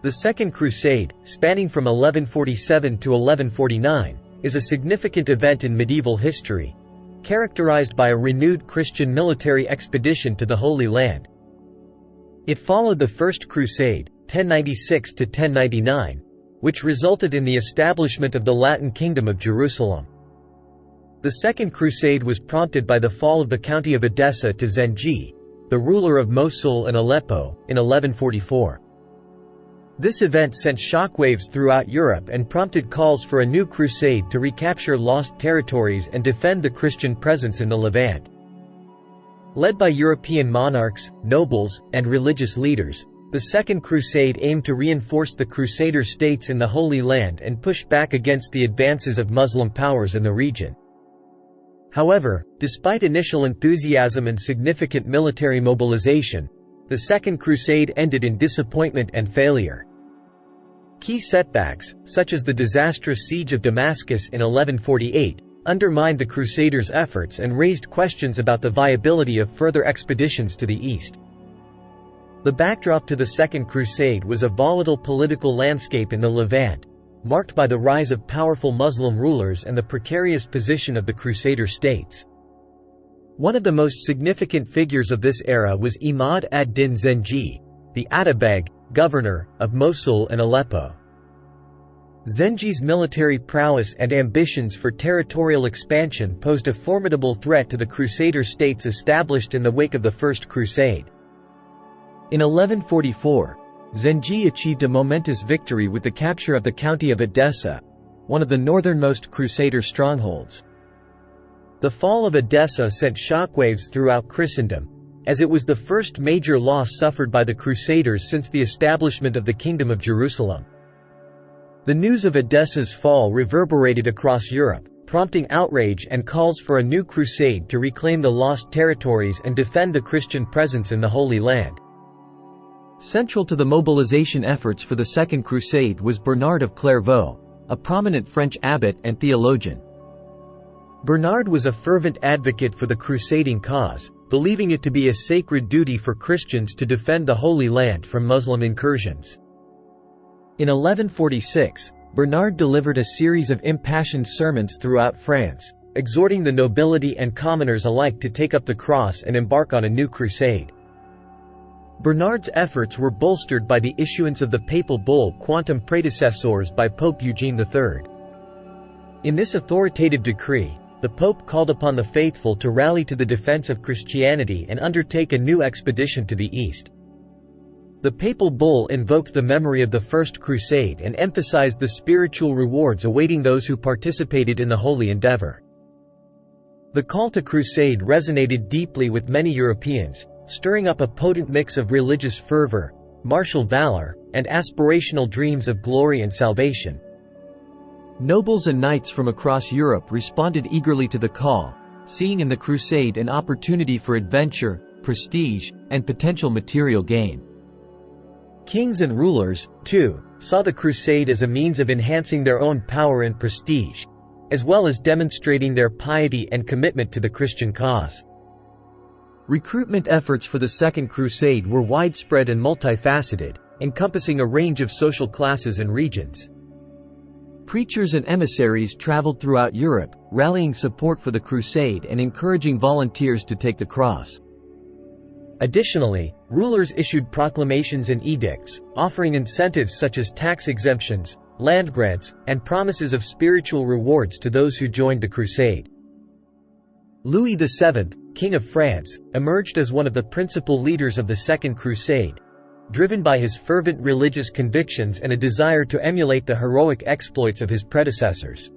The Second Crusade, spanning from 1147 to 1149, is a significant event in medieval history, characterized by a renewed Christian military expedition to the Holy Land. It followed the First Crusade, 1096 to 1099, which resulted in the establishment of the Latin Kingdom of Jerusalem. The Second Crusade was prompted by the fall of the county of Edessa to Zengi, the ruler of Mosul and Aleppo, in 1144. This event sent shockwaves throughout Europe and prompted calls for a new crusade to recapture lost territories and defend the Christian presence in the Levant. Led by European monarchs, nobles, and religious leaders, the Second Crusade aimed to reinforce the Crusader states in the Holy Land and push back against the advances of Muslim powers in the region. However, despite initial enthusiasm and significant military mobilization, the Second Crusade ended in disappointment and failure. Key setbacks, such as the disastrous siege of Damascus in 1148, undermined the Crusaders' efforts and raised questions about the viability of further expeditions to the east. The backdrop to the Second Crusade was a volatile political landscape in the Levant, marked by the rise of powerful Muslim rulers and the precarious position of the Crusader states. One of the most significant figures of this era was Imad ad-Din Zengi, the Atabeg, governor, of Mosul and Aleppo. Zengi's military prowess and ambitions for territorial expansion posed a formidable threat to the Crusader states established in the wake of the First Crusade. In 1144, Zengi achieved a momentous victory with the capture of the county of Edessa, one of the northernmost Crusader strongholds. The fall of Edessa sent shockwaves throughout Christendom, as it was the first major loss suffered by the Crusaders since the establishment of the Kingdom of Jerusalem. The news of Edessa's fall reverberated across Europe, prompting outrage and calls for a new crusade to reclaim the lost territories and defend the Christian presence in the Holy Land. Central to the mobilization efforts for the Second Crusade was Bernard of Clairvaux, a prominent French abbot and theologian. Bernard was a fervent advocate for the crusading cause, believing it to be a sacred duty for Christians to defend the Holy Land from Muslim incursions. In 1146, Bernard delivered a series of impassioned sermons throughout France, exhorting the nobility and commoners alike to take up the cross and embark on a new crusade. Bernard's efforts were bolstered by the issuance of the papal bull Quantum Predecessors by Pope Eugene III. In this authoritative decree, the Pope called upon the faithful to rally to the defense of Christianity and undertake a new expedition to the east. The papal bull invoked the memory of the First Crusade and emphasized the spiritual rewards awaiting those who participated in the holy endeavor. The call to crusade resonated deeply with many Europeans, stirring up a potent mix of religious fervor, martial valor, and aspirational dreams of glory and salvation. Nobles and knights from across Europe responded eagerly to the call, seeing in the crusade an opportunity for adventure, prestige, and potential material gain. Kings and rulers, too, saw the crusade as a means of enhancing their own power and prestige, as well as demonstrating their piety and commitment to the Christian cause. Recruitment efforts for the Second Crusade were widespread and multifaceted, encompassing a range of social classes and regions. Preachers and emissaries traveled throughout Europe, rallying support for the crusade and encouraging volunteers to take the cross. Additionally, rulers issued proclamations and edicts, offering incentives such as tax exemptions, land grants, and promises of spiritual rewards to those who joined the crusade. Louis VII, King of France, emerged as one of the principal leaders of the Second Crusade, driven by his fervent religious convictions and a desire to emulate the heroic exploits of his predecessors.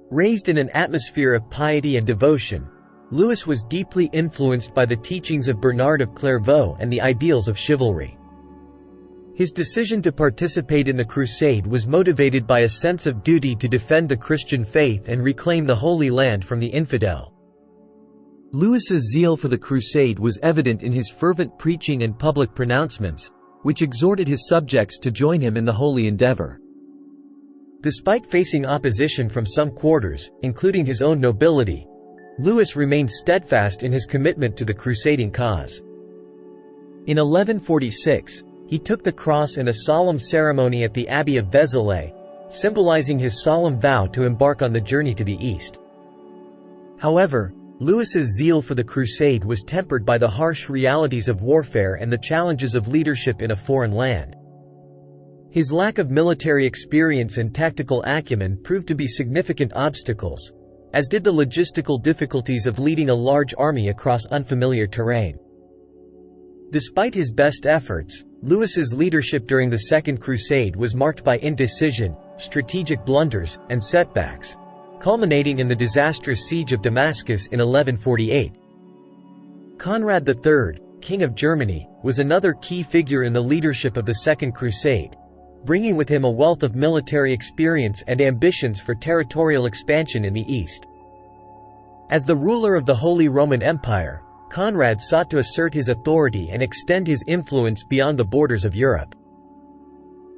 Raised in an atmosphere of piety and devotion, Louis was deeply influenced by the teachings of Bernard of Clairvaux and the ideals of chivalry. His decision to participate in the crusade was motivated by a sense of duty to defend the Christian faith and reclaim the Holy Land from the infidel. Louis's zeal for the crusade was evident in his fervent preaching and public pronouncements, which exhorted his subjects to join him in the holy endeavor. Despite facing opposition from some quarters, including his own nobility, Louis remained steadfast in his commitment to the crusading cause. In 1146, He took the cross in a solemn ceremony at the Abbey of Vézelay, symbolizing his solemn vow to embark on the journey to the east. However, Louis's zeal for the crusade was tempered by the harsh realities of warfare and the challenges of leadership in a foreign land. His lack of military experience and tactical acumen proved to be significant obstacles, as did the logistical difficulties of leading a large army across unfamiliar terrain. Despite his best efforts, Louis's leadership during the Second Crusade was marked by indecision, strategic blunders, and setbacks, culminating in the disastrous siege of Damascus in 1148. Conrad III, King of Germany, was another key figure in the leadership of the Second Crusade, bringing with him a wealth of military experience and ambitions for territorial expansion in the East. As the ruler of the Holy Roman Empire, Conrad sought to assert his authority and extend his influence beyond the borders of Europe.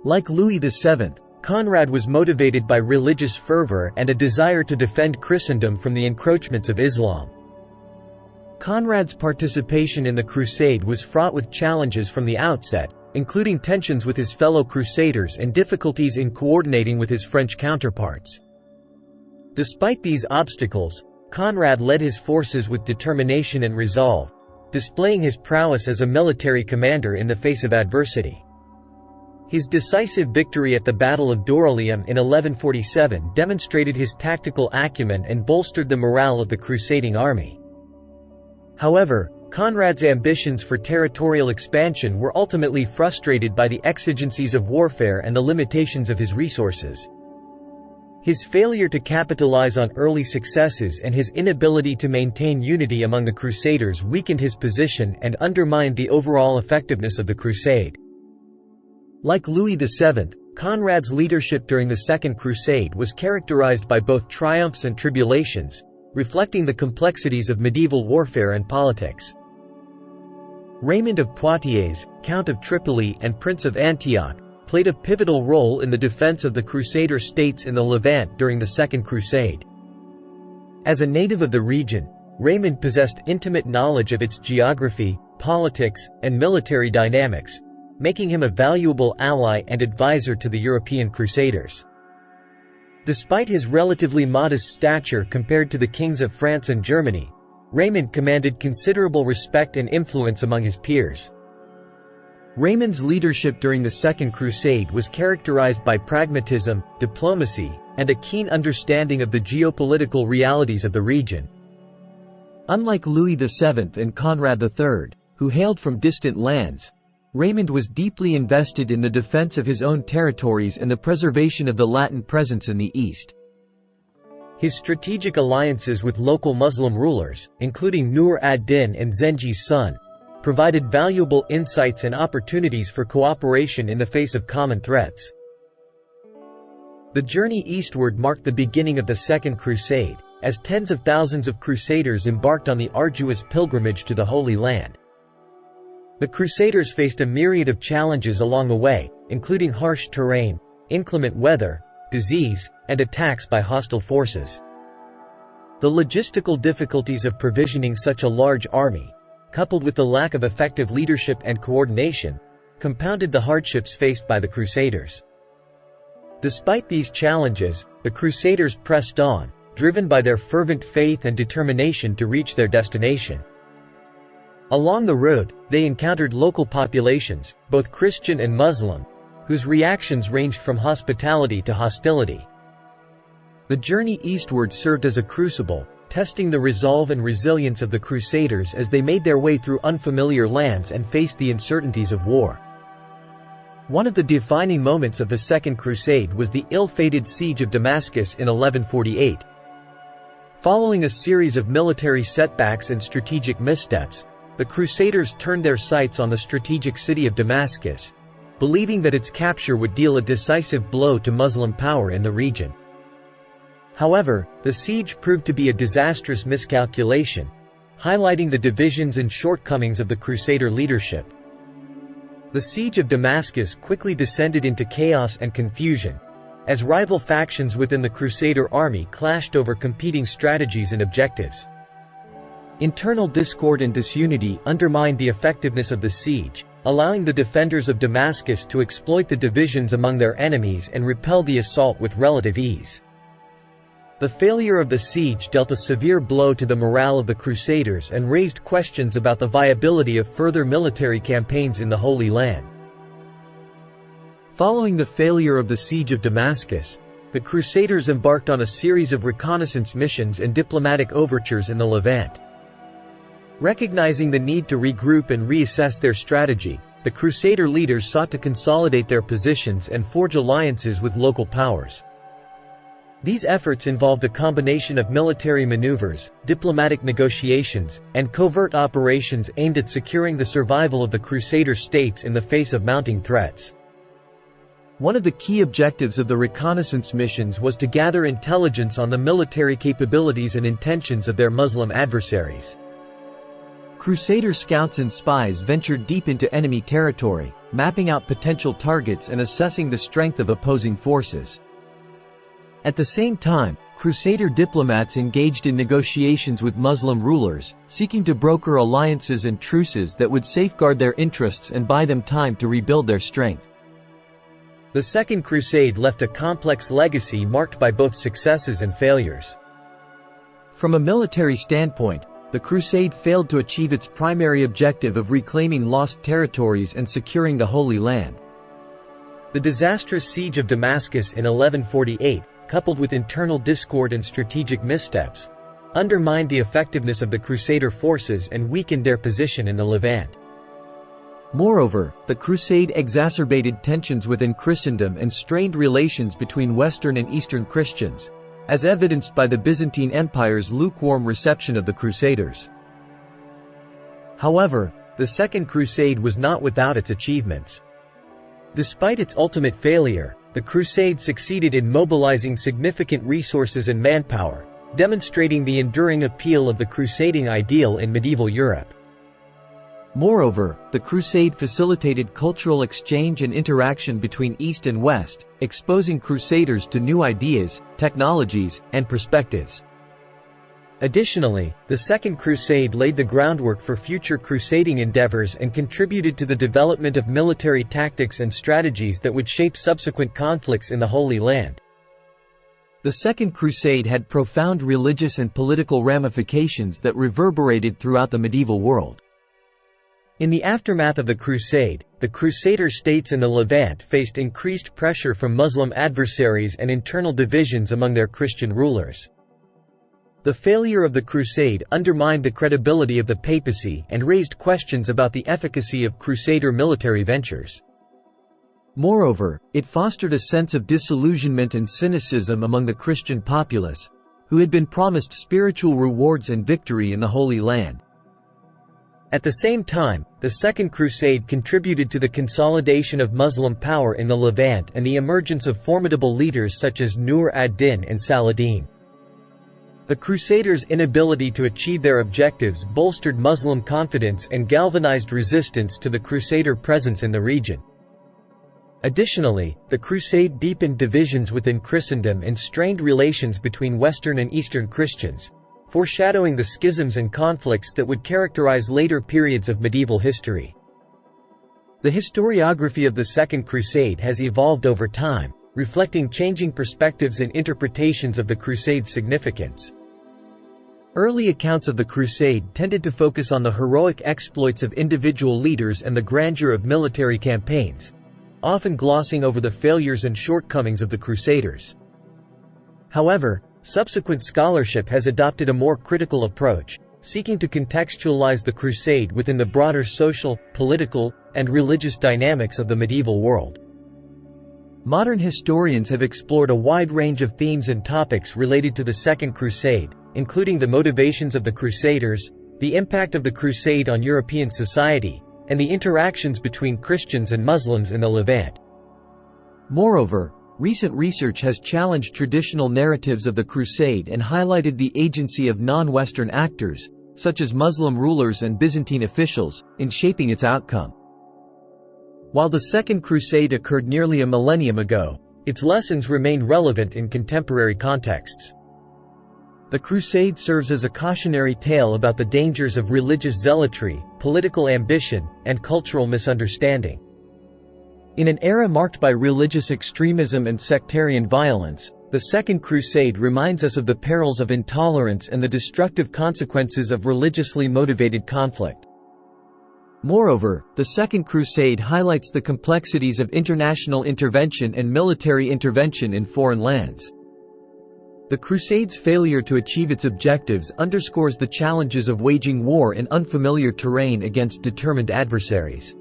Like Louis VII, Conrad was motivated by religious fervor and a desire to defend Christendom from the encroachments of Islam. Conrad's participation in the crusade was fraught with challenges from the outset, including tensions with his fellow crusaders and difficulties in coordinating with his French counterparts. Despite these obstacles, Conrad led his forces with determination and resolve, displaying his prowess as a military commander in the face of adversity. His decisive victory at the Battle of Dorylaeum in 1147 demonstrated his tactical acumen and bolstered the morale of the crusading army. However, Conrad's ambitions for territorial expansion were ultimately frustrated by the exigencies of warfare and the limitations of his resources. His failure to capitalize on early successes and his inability to maintain unity among the Crusaders weakened his position and undermined the overall effectiveness of the crusade. Like Louis VII, Conrad's leadership during the Second Crusade was characterized by both triumphs and tribulations, reflecting the complexities of medieval warfare and politics. Raymond of Poitiers, Count of Tripoli and Prince of Antioch, played a pivotal role in the defense of the Crusader states in the Levant during the Second Crusade. As a native of the region, Raymond possessed intimate knowledge of its geography, politics, and military dynamics, making him a valuable ally and advisor to the European Crusaders. Despite his relatively modest stature compared to the kings of France and Germany, Raymond commanded considerable respect and influence among his peers. Raymond's leadership during the Second Crusade was characterized by pragmatism, diplomacy, and a keen understanding of the geopolitical realities of the region. Unlike Louis VII and Conrad III, who hailed from distant lands, Raymond was deeply invested in the defense of his own territories and the preservation of the Latin presence in the East. His strategic alliances with local Muslim rulers, including Nur ad-Din and Zengi's son, provided valuable insights and opportunities for cooperation in the face of common threats. The journey eastward marked the beginning of the Second Crusade, as tens of thousands of Crusaders embarked on the arduous pilgrimage to the Holy Land. The Crusaders faced a myriad of challenges along the way, including harsh terrain, inclement weather, disease, and attacks by hostile forces. The logistical difficulties of provisioning such a large army, coupled with the lack of effective leadership and coordination, compounded the hardships faced by the Crusaders. Despite these challenges, the Crusaders pressed on, driven by their fervent faith and determination to reach their destination. Along the road, they encountered local populations, both Christian and Muslim, whose reactions ranged from hospitality to hostility. The journey eastward served as a crucible, testing the resolve and resilience of the Crusaders as they made their way through unfamiliar lands and faced the uncertainties of war. One of the defining moments of the Second Crusade was the ill-fated siege of Damascus in 1148. Following a series of military setbacks and strategic missteps, the Crusaders turned their sights on the strategic city of Damascus, believing that its capture would deal a decisive blow to Muslim power in the region. However, the siege proved to be a disastrous miscalculation, highlighting the divisions and shortcomings of the Crusader leadership. The siege of Damascus quickly descended into chaos and confusion, as rival factions within the Crusader army clashed over competing strategies and objectives. Internal discord and disunity undermined the effectiveness of the siege, allowing the defenders of Damascus to exploit the divisions among their enemies and repel the assault with relative ease. The failure of the siege dealt a severe blow to the morale of the Crusaders and raised questions about the viability of further military campaigns in the Holy Land. Following the failure of the siege of Damascus, the Crusaders embarked on a series of reconnaissance missions and diplomatic overtures in the Levant. Recognizing the need to regroup and reassess their strategy, the Crusader leaders sought to consolidate their positions and forge alliances with local powers. These efforts involved a combination of military maneuvers, diplomatic negotiations, and covert operations aimed at securing the survival of the Crusader states in the face of mounting threats. One of the key objectives of the reconnaissance missions was to gather intelligence on the military capabilities and intentions of their Muslim adversaries. Crusader scouts and spies ventured deep into enemy territory, mapping out potential targets and assessing the strength of opposing forces. At the same time, Crusader diplomats engaged in negotiations with Muslim rulers, seeking to broker alliances and truces that would safeguard their interests and buy them time to rebuild their strength. The Second Crusade left a complex legacy marked by both successes and failures. From a military standpoint, the Crusade failed to achieve its primary objective of reclaiming lost territories and securing the Holy Land. The disastrous siege of Damascus in 1148, coupled with internal discord and strategic missteps, undermined the effectiveness of the Crusader forces and weakened their position in the Levant. Moreover, the Crusade exacerbated tensions within Christendom and strained relations between Western and Eastern Christians, as evidenced by the Byzantine Empire's lukewarm reception of the Crusaders. However, the Second Crusade was not without its achievements. Despite its ultimate failure, the Crusade succeeded in mobilizing significant resources and manpower, demonstrating the enduring appeal of the crusading ideal in medieval Europe. Moreover, the Crusade facilitated cultural exchange and interaction between East and West, exposing Crusaders to new ideas, technologies, and perspectives. Additionally, the Second Crusade laid the groundwork for future crusading endeavors and contributed to the development of military tactics and strategies that would shape subsequent conflicts in the Holy Land. The Second Crusade had profound religious and political ramifications that reverberated throughout the medieval world. In the aftermath of the Crusade, the Crusader states in the Levant faced increased pressure from Muslim adversaries and internal divisions among their Christian rulers. The failure of the Crusade undermined the credibility of the papacy and raised questions about the efficacy of Crusader military ventures. Moreover, it fostered a sense of disillusionment and cynicism among the Christian populace, who had been promised spiritual rewards and victory in the Holy Land. At the same time, the Second Crusade contributed to the consolidation of Muslim power in the Levant and the emergence of formidable leaders such as Nur ad-Din and Saladin. The Crusaders' inability to achieve their objectives bolstered Muslim confidence and galvanized resistance to the Crusader presence in the region. Additionally, the Crusade deepened divisions within Christendom and strained relations between Western and Eastern Christians, foreshadowing the schisms and conflicts that would characterize later periods of medieval history. The historiography of the Second Crusade has evolved over time, reflecting changing perspectives and interpretations of the Crusade's significance. Early accounts of the Crusade tended to focus on the heroic exploits of individual leaders and the grandeur of military campaigns, often glossing over the failures and shortcomings of the Crusaders. However, subsequent scholarship has adopted a more critical approach, seeking to contextualize the Crusade within the broader social, political, and religious dynamics of the medieval world. Modern historians have explored a wide range of themes and topics related to the Second Crusade, including the motivations of the Crusaders, the impact of the Crusade on European society, and the interactions between Christians and Muslims in the Levant. Moreover, recent research has challenged traditional narratives of the Crusade and highlighted the agency of non-Western actors, such as Muslim rulers and Byzantine officials, in shaping its outcome. While the Second Crusade occurred nearly a millennium ago, its lessons remain relevant in contemporary contexts. The Crusade serves as a cautionary tale about the dangers of religious zealotry, political ambition, and cultural misunderstanding. In an era marked by religious extremism and sectarian violence, the Second Crusade reminds us of the perils of intolerance and the destructive consequences of religiously motivated conflict. Moreover, the Second Crusade highlights the complexities of international intervention and military intervention in foreign lands. The Crusade's failure to achieve its objectives underscores the challenges of waging war in unfamiliar terrain against determined adversaries.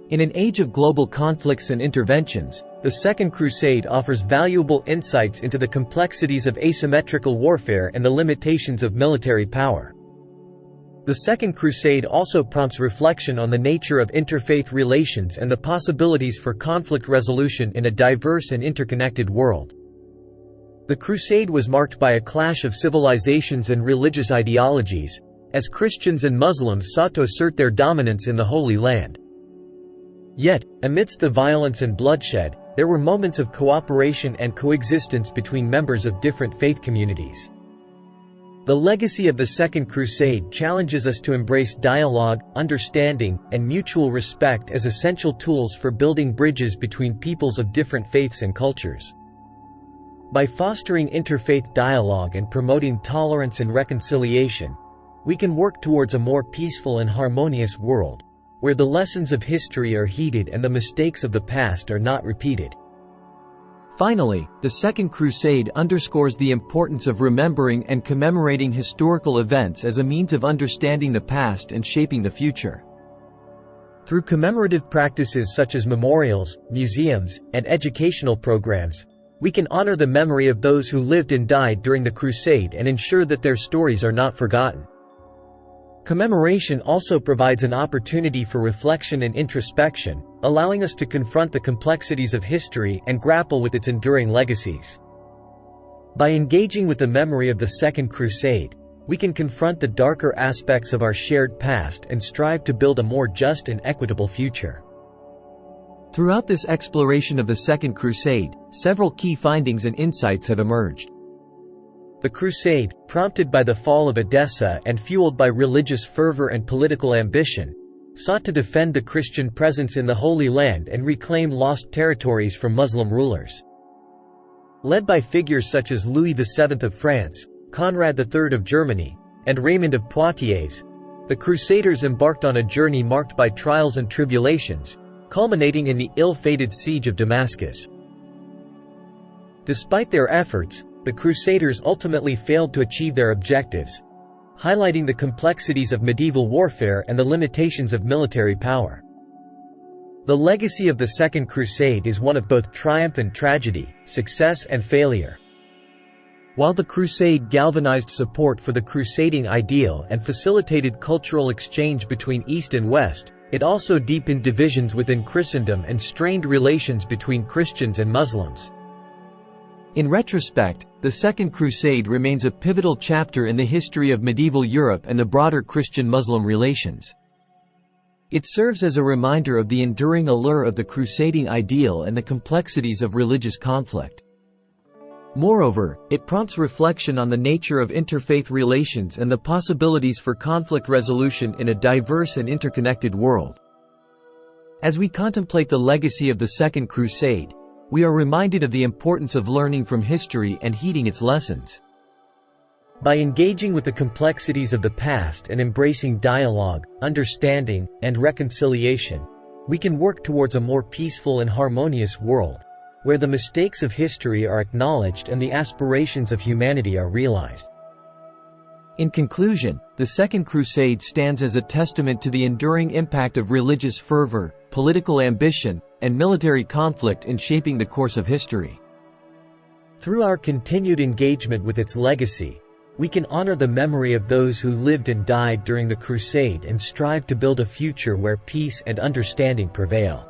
In an age of global conflicts and interventions, the Second Crusade offers valuable insights into the complexities of asymmetrical warfare and the limitations of military power. The Second Crusade also prompts reflection on the nature of interfaith relations and the possibilities for conflict resolution in a diverse and interconnected world. The Crusade was marked by a clash of civilizations and religious ideologies, as Christians and Muslims sought to assert their dominance in the Holy Land. Yet, amidst the violence and bloodshed, there were moments of cooperation and coexistence between members of different faith communities. The legacy of the Second Crusade challenges us to embrace dialogue, understanding, and mutual respect as essential tools for building bridges between peoples of different faiths and cultures. By fostering interfaith dialogue and promoting tolerance and reconciliation, we can work towards a more peaceful and harmonious world, where the lessons of history are heeded and the mistakes of the past are not repeated. Finally, the Second Crusade underscores the importance of remembering and commemorating historical events as a means of understanding the past and shaping the future. Through commemorative practices such as memorials, museums, and educational programs, we can honor the memory of those who lived and died during the Crusade and ensure that their stories are not forgotten. Commemoration also provides an opportunity for reflection and introspection, allowing us to confront the complexities of history and grapple with its enduring legacies. By engaging with the memory of the Second Crusade, we can confront the darker aspects of our shared past and strive to build a more just and equitable future. Throughout this exploration of the Second Crusade, several key findings and insights have emerged. The Crusade, prompted by the fall of Edessa and fueled by religious fervor and political ambition, sought to defend the Christian presence in the Holy Land and reclaim lost territories from Muslim rulers. Led by figures such as Louis VII of France, Conrad III of Germany, and Raymond of Poitiers, the Crusaders embarked on a journey marked by trials and tribulations, culminating in the ill-fated siege of Damascus. Despite their efforts, the Crusaders ultimately failed to achieve their objectives, highlighting the complexities of medieval warfare and the limitations of military power. The legacy of the Second Crusade is one of both triumph and tragedy, success and failure. While the Crusade galvanized support for the crusading ideal and facilitated cultural exchange between East and West, it also deepened divisions within Christendom and strained relations between Christians and Muslims. In retrospect, the Second Crusade remains a pivotal chapter in the history of medieval Europe and the broader Christian-Muslim relations. It serves as a reminder of the enduring allure of the crusading ideal and the complexities of religious conflict. Moreover, it prompts reflection on the nature of interfaith relations and the possibilities for conflict resolution in a diverse and interconnected world. As we contemplate the legacy of the Second Crusade, we are reminded of the importance of learning from history and heeding its lessons. By engaging with the complexities of the past and embracing dialogue, understanding, and reconciliation, we can work towards a more peaceful and harmonious world, where the mistakes of history are acknowledged and the aspirations of humanity are realized. In conclusion, the Second Crusade stands as a testament to the enduring impact of religious fervor, political ambition, and military conflict in shaping the course of history. Through our continued engagement with its legacy, we can honor the memory of those who lived and died during the Crusade and strive to build a future where peace and understanding prevail.